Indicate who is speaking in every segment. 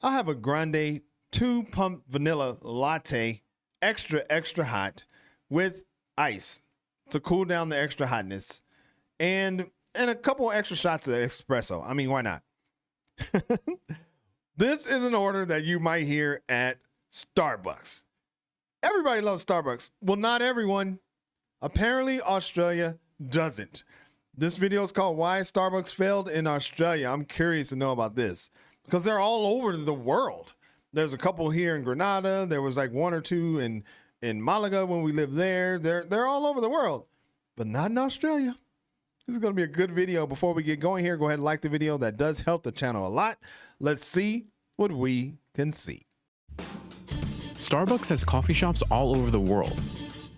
Speaker 1: I'll have a grande 2-pump vanilla latte, extra hot with ice to cool down the extra hotness and a couple extra shots of espresso. I mean, why not? This is an order that you might hear at Starbucks. Everybody loves Starbucks. Well, not everyone. Apparently, Australia doesn't. This video is called Why Starbucks Failed in Australia. I'm curious to know about this because they're all over the world. There's a couple here in Granada. There was like one or two in Malaga when we lived there. They're all over the world, but not in Australia. This is going to be a good video. Before we get going here, go ahead and like the video. That does help the channel a lot. Let's see what we can see.
Speaker 2: Starbucks has coffee shops all over the world.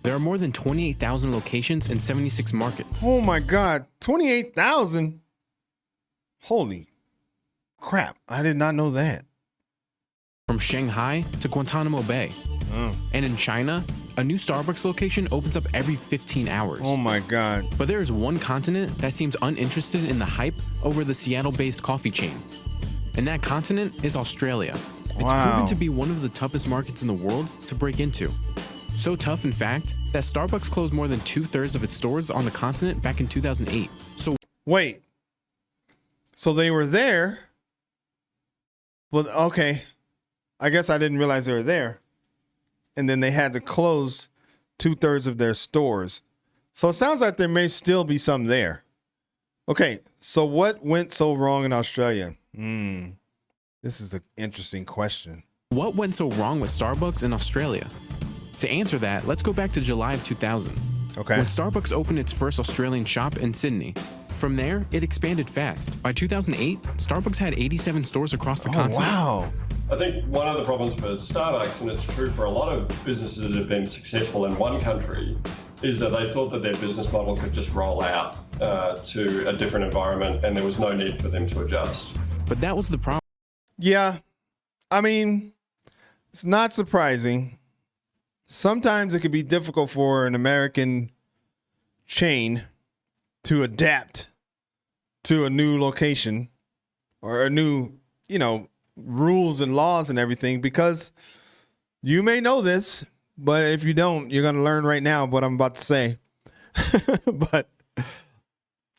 Speaker 2: There are more than 28,000 locations in 76 markets.
Speaker 1: Oh my God, 28,000? Holy crap, I did not know that.
Speaker 2: From Shanghai to Guantanamo Bay. And in China, a new Starbucks location opens up every 15 hours.
Speaker 1: Oh my God.
Speaker 2: But there is one continent that seems uninterested in the hype over the Seattle-based coffee chain. And that continent is Australia. It's proven to be one of the toughest markets in the world to break into. So tough, in fact, that Starbucks closed more than 2/3 of its stores on the continent back in 2008. So
Speaker 1: wait, so they were there? Well, okay. I guess I didn't realize they were there. And then they had to close 2/3 of their stores. So it sounds like there may still be some there. Okay, so what went so wrong in Australia? This is an interesting question.
Speaker 2: What went so wrong with Starbucks in Australia? To answer that, let's go back to July of 2000.
Speaker 1: Okay.
Speaker 2: When Starbucks opened its first Australian shop in Sydney. From there, it expanded fast. By 2008, Starbucks had 87 stores across the continent.
Speaker 1: Wow.
Speaker 3: I think one of the problems for Starbucks, and it's true for a lot of businesses that have been successful in one country, is that they thought that their business model could just roll out to a different environment and there was no need for them to adjust.
Speaker 2: But that was the problem.
Speaker 1: Yeah, I mean, it's not surprising. Sometimes it could be difficult for an American chain to adapt to a new location or a new, rules and laws and everything, because you may know this, but if you don't, you're going to learn right now what I'm about to say. But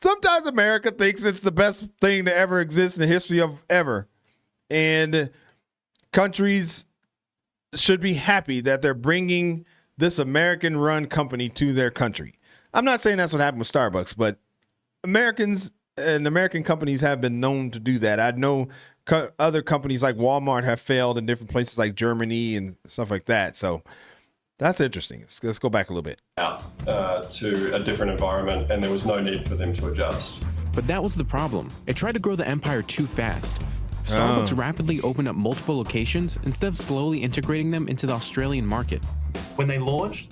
Speaker 1: sometimes America thinks it's the best thing to ever exist in the history of ever. And countries should be happy that they're bringing this American-run company to their country. I'm not saying that's what happened with Starbucks, but Americans and American companies have been known to do that. I know other companies like Walmart have failed in different places like Germany and stuff like that. So that's interesting. Let's go back a little bit.
Speaker 3: To a different environment and there was no need for them to adjust.
Speaker 2: But that was the problem. It tried to grow the empire too fast. Starbucks rapidly opened up multiple locations instead of slowly integrating them into the Australian market.
Speaker 4: When they launched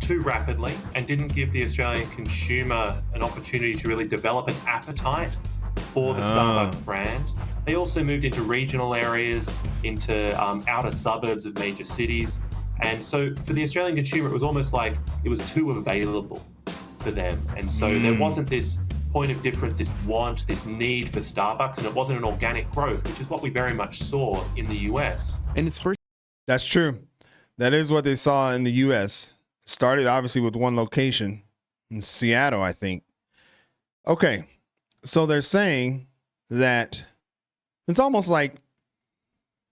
Speaker 4: too rapidly and didn't give the Australian consumer an opportunity to really develop an appetite for the Starbucks brand. They also moved into regional areas, into outer suburbs of major cities. And so for the Australian consumer, it was almost like it was too available for them. And so there wasn't this point of difference, this want, this need for Starbucks, and it wasn't an organic growth, which is what we very much saw in the US.
Speaker 2: And its first...
Speaker 1: That's true. That is what they saw in the US. Started obviously with one location in Seattle, I think. Okay, so they're saying that it's almost like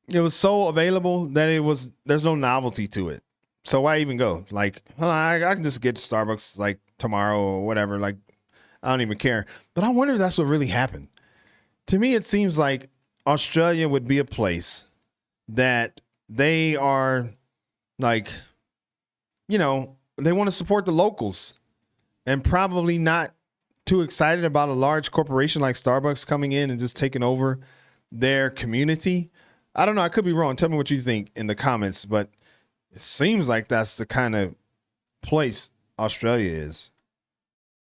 Speaker 1: it was so available that there's no novelty to it. So why even go? Like, I can just get Starbucks like tomorrow or whatever. Like, I don't even care. But I wonder if that's what really happened. To me, it seems like Australia would be a place that they are like, they want to support the locals and probably not too excited about a large corporation like Starbucks coming in and just taking over their community. I don't know. I could be wrong. Tell me what you think in the comments, but it seems like that's the kind of place Australia is.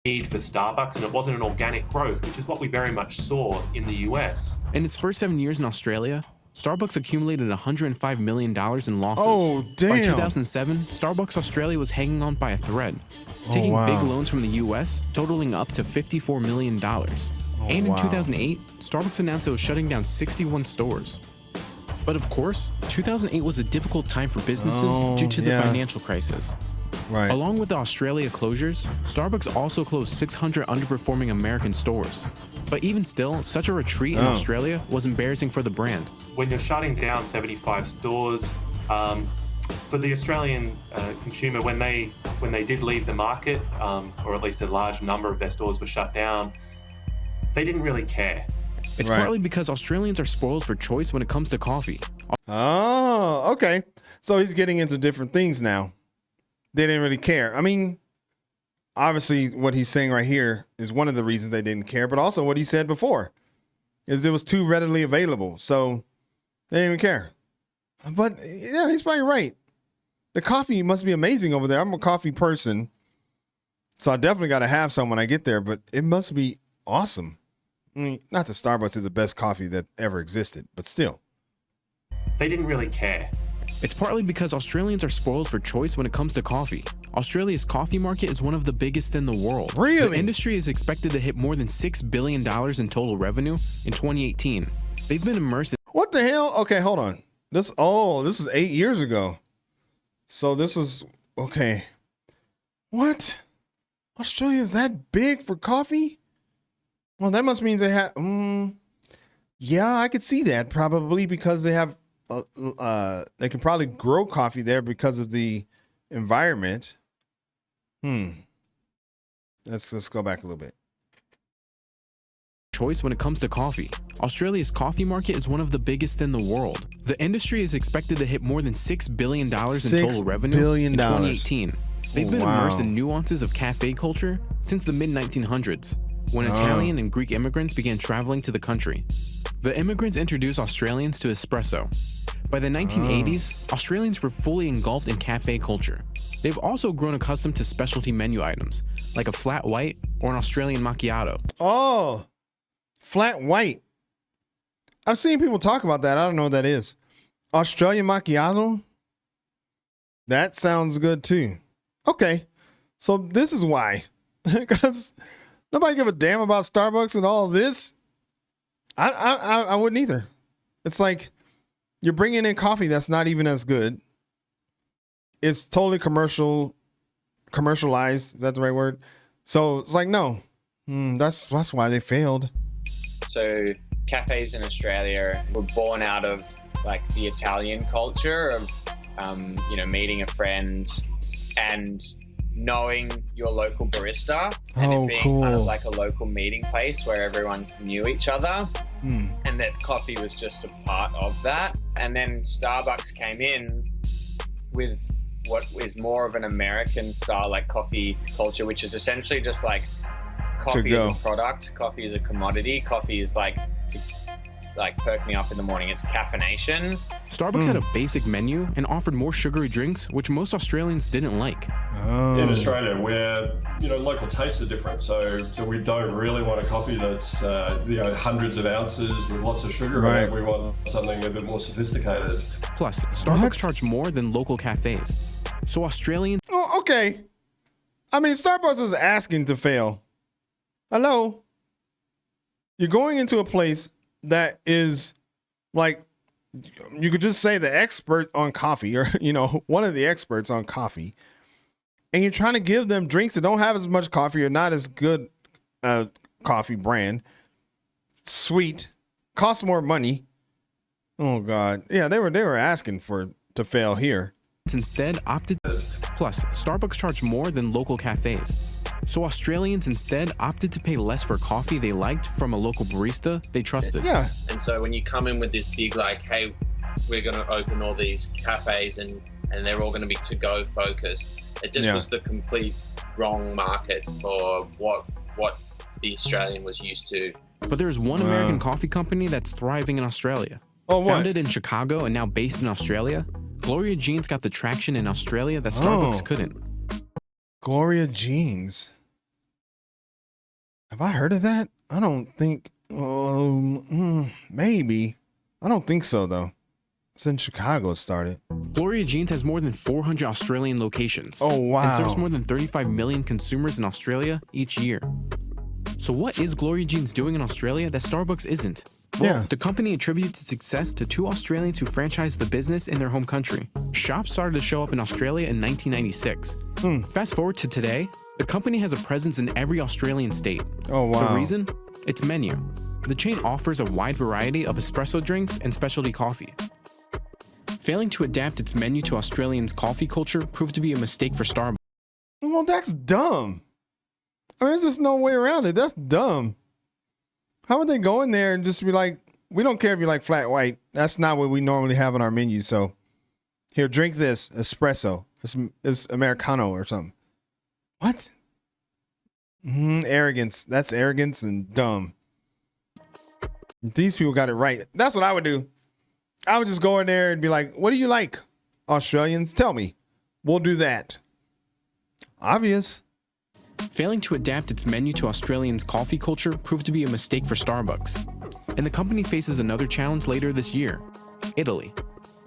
Speaker 4: Need for Starbucks, and it wasn't an organic growth, which is what we very much saw in the US.
Speaker 2: In its first 7 years in Australia, Starbucks accumulated $105 million in losses.
Speaker 1: Oh, damn.
Speaker 2: By 2007, Starbucks Australia was hanging on by a thread, taking big loans from the US, totaling up to $54 million. And in 2008, Starbucks announced it was shutting down 61 stores. But of course, 2008 was a difficult time for businesses due to the financial crisis.
Speaker 1: Right.
Speaker 2: Along with the Australia closures, Starbucks also closed 600 underperforming American stores. But even still, such a retreat in Australia was embarrassing for the brand.
Speaker 4: When you're shutting down 75 stores, for the Australian consumer, when they did leave the market, or at least a large number of their stores were shut down, they didn't really care.
Speaker 2: It's partly because Australians are spoiled for choice when it comes to coffee.
Speaker 1: Oh, okay. So he's getting into different things now. They didn't really care. I mean, obviously what he's saying right here is one of the reasons they didn't care, but also what he said before is it was too readily available. So they didn't even care. But yeah, he's probably right. The coffee must be amazing over there. I'm a coffee person, so I definitely got to have some when I get there, but it must be awesome. I mean, not that Starbucks is the best coffee that ever existed, but still.
Speaker 4: They didn't really care.
Speaker 2: It's partly because Australians are spoiled for choice when it comes to coffee. Australia's coffee market is one of the biggest in the world.
Speaker 1: Really?
Speaker 2: The industry is expected to hit more than $6 billion in total revenue in 2018. They've been immersed in...
Speaker 1: What the hell? Okay, hold on. This is 8 years ago. So this was, okay. What? Australia is that big for coffee? Well, that must mean they have, yeah, I could see that probably because they have, they can probably grow coffee there because of the environment. Let's go back a little bit.
Speaker 2: Choice when it comes to coffee. Australia's coffee market is one of the biggest in the world. The industry is expected to hit more than $6 billion in total revenue in 2018. They've been immersed in nuances of cafe culture since the mid-1900s, when Italian and Greek immigrants began traveling to the country. The immigrants introduced Australians to espresso. By the 1980s, Australians were fully engulfed in cafe culture. They've also grown accustomed to specialty menu items, like a flat white or an Australian macchiato.
Speaker 1: Oh, flat white. I've seen people talk about that. I don't know what that is. Australian macchiato? That sounds good too. Okay, so this is why. Because nobody give a damn about Starbucks and all this. I wouldn't either. It's like you're bringing in coffee that's not even as good. It's totally commercialized. Is that the right word? So it's like, no, that's why they failed.
Speaker 5: So cafes in Australia were born out of like the Italian culture of, meeting a friend and knowing your local barista and it being kind of like a local meeting place where everyone knew each other and that coffee was just a part of that. And then Starbucks came in with what is more of an American style like coffee culture, which is essentially just like coffee is a product, coffee is a commodity, coffee is like perk me up in the morning. It's caffeination.
Speaker 2: Starbucks had a basic menu and offered more sugary drinks, which most Australians didn't like.
Speaker 3: In Australia, where local tastes are different, so we don't really want a coffee that's hundreds of ounces with lots of sugar in it. We want something a bit more sophisticated.
Speaker 2: Plus, Starbucks charge more than local cafes, so Australians.
Speaker 1: Oh, okay. I mean, Starbucks is asking to fail. Hello, you're going into a place that is like, you could just say the expert on coffee or, one of the experts on coffee. And you're trying to give them drinks that don't have as much coffee or not as good coffee brand. Sweet. Cost more money. Oh, God. Yeah, they were asking to fail here.
Speaker 2: Instead opted. Plus, Starbucks charged more than local cafes. So Australians instead opted to pay less for coffee they liked from a local barista they trusted.
Speaker 1: Yeah.
Speaker 6: And so when you come in with this big hey, we're going to open all these cafes and they're all going to be to-go focused, it just was the complete wrong market for what the Australian was used to.
Speaker 2: But there's one American coffee company that's thriving in Australia.
Speaker 1: Oh, what?
Speaker 2: Founded in Chicago and now based in Australia, Gloria Jean's got the traction in Australia that Starbucks couldn't.
Speaker 1: Gloria Jean's. Have I heard of that? I don't think. Maybe. I don't think so, though. It's in Chicago it started.
Speaker 2: Gloria Jean's has more than 400 Australian locations.
Speaker 1: Oh, wow.
Speaker 2: And serves more than 35 million consumers in Australia each year. So what is Glory Jeans doing in Australia that Starbucks isn't? Well,
Speaker 1: Yeah.
Speaker 2: the company attributes its success to two Australians who franchised the business in their home country. Shops started to show up in Australia in 1996. Fast forward to today, the company has a presence in every Australian state.
Speaker 1: Oh, wow.
Speaker 2: The reason? Its menu. The chain offers a wide variety of espresso drinks and specialty coffee. Failing to adapt its menu to Australians' coffee culture proved to be a mistake for Starbucks.
Speaker 1: Well, that's dumb. I mean, there's just no way around it. That's dumb. How would they go in there and just be like, we don't care if you like flat white. That's not what we normally have on our menu. So here, drink this espresso. It's Americano or something. What? Arrogance. That's arrogance and dumb. These people got it right. That's what I would do. I would just go in there and be like, what do you like, Australians? Tell me. We'll do that. Obvious.
Speaker 2: Failing to adapt its menu to Australians' coffee culture proved to be a mistake for Starbucks. And the company faces another challenge later this year: Italy.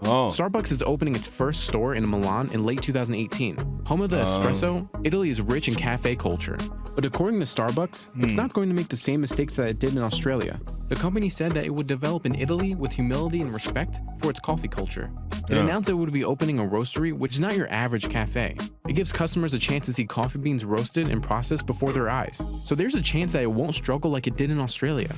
Speaker 1: Oh.
Speaker 2: Starbucks is opening its first store in Milan in late 2018. Home of the espresso, Italy is rich in cafe culture. But according to Starbucks, it's not going to make the same mistakes that it did in Australia. The company said that it would develop in Italy with humility and respect for its coffee culture. It announced it would be opening a roastery, which is not your average cafe. It gives customers a chance to see coffee beans roasted and processed before their eyes. So there's a chance that it won't struggle like it did in Australia.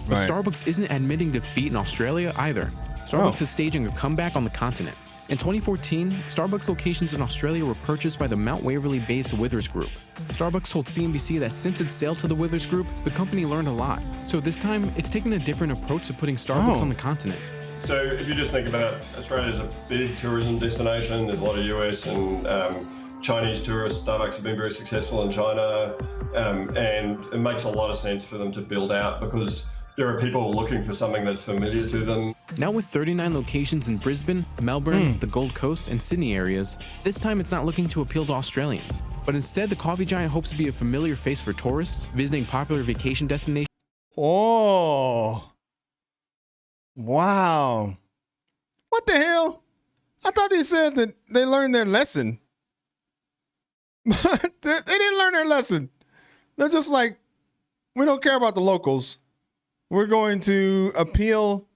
Speaker 2: But
Speaker 1: Right.
Speaker 2: Starbucks isn't admitting defeat in Australia either. Starbucks is staging a comeback on the continent. In 2014, Starbucks locations in Australia were purchased by the Mount Waverly-based Withers Group. Starbucks told CNBC that since its sale to the Withers Group, the company learned a lot. So this time, it's taken a different approach to putting Starbucks on the continent.
Speaker 3: So if you just think about it, Australia's a big tourism destination. There's a lot of US and Chinese tourists. Starbucks have been very successful in China, and it makes a lot of sense for them to build out because there are people looking for something that's familiar to them.
Speaker 2: Now with 39 locations in Brisbane, Melbourne, the Gold Coast, and Sydney areas, this time it's not looking to appeal to Australians. But instead, the coffee giant hopes to be a familiar face for tourists visiting popular vacation destinations.
Speaker 1: Oh. Wow. What the hell? I thought they said that they learned their lesson. But they didn't learn their lesson. They're just like, we don't care about the locals. We're going to appeal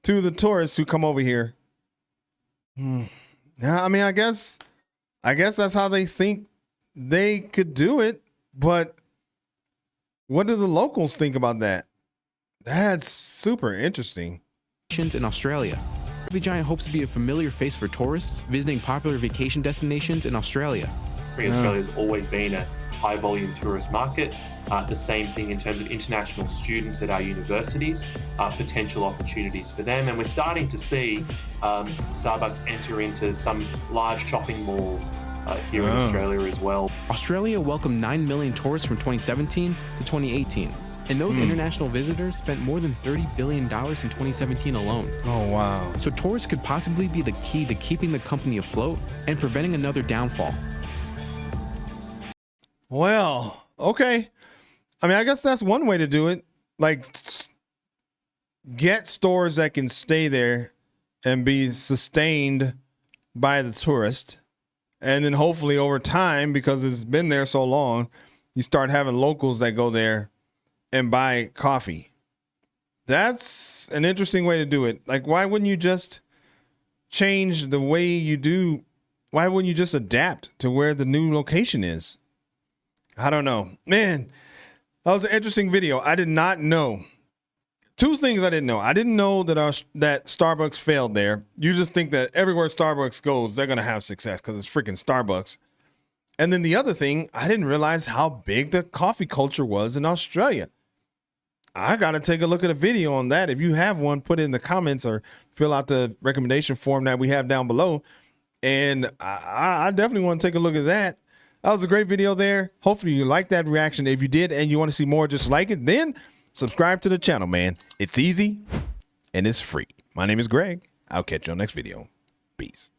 Speaker 1: to the tourists who come over here. Yeah, I mean, I guess that's how they think they could do it. But what do the locals think about that? That's super interesting.
Speaker 2: In Australia. Coffee giant hopes to be a familiar face for tourists visiting popular vacation destinations in Australia.
Speaker 4: Australia's always been a high volume tourist market. The same thing in terms of international students at our universities, potential opportunities for them. And we're starting to see Starbucks enter into some large shopping malls here in Australia as well.
Speaker 2: Australia welcomed 9 million tourists from 2017 to 2018. And those international visitors spent more than $30 billion in 2017 alone.
Speaker 1: Oh, wow.
Speaker 2: So tourists could possibly be the key to keeping the company afloat and preventing another downfall.
Speaker 1: Well, okay. I mean, I guess that's one way to do it. Like, get stores that can stay there and be sustained by the tourist. And then hopefully over time, because it's been there so long, you start having locals that go there and buy coffee. That's an interesting way to do it. Like, why wouldn't you just change the way you do? Why wouldn't you just adapt to where the new location is? I don't know. Man, that was an interesting video. I did not know. Two things I didn't know. I didn't know that that Starbucks failed there. You just think that everywhere Starbucks goes, they're going to have success because it's freaking Starbucks. And then the other thing, I didn't realize how big the coffee culture was in Australia. I got to take a look at a video on that. If you have one, put it in the comments or fill out the recommendation form that we have down below. And I definitely want to take a look at that. That was a great video there. Hopefully you liked that reaction. If you did and you want to see more just like it, then subscribe to the channel, man. It's easy and it's free. My name is Greg. I'll catch you on the next video. Peace.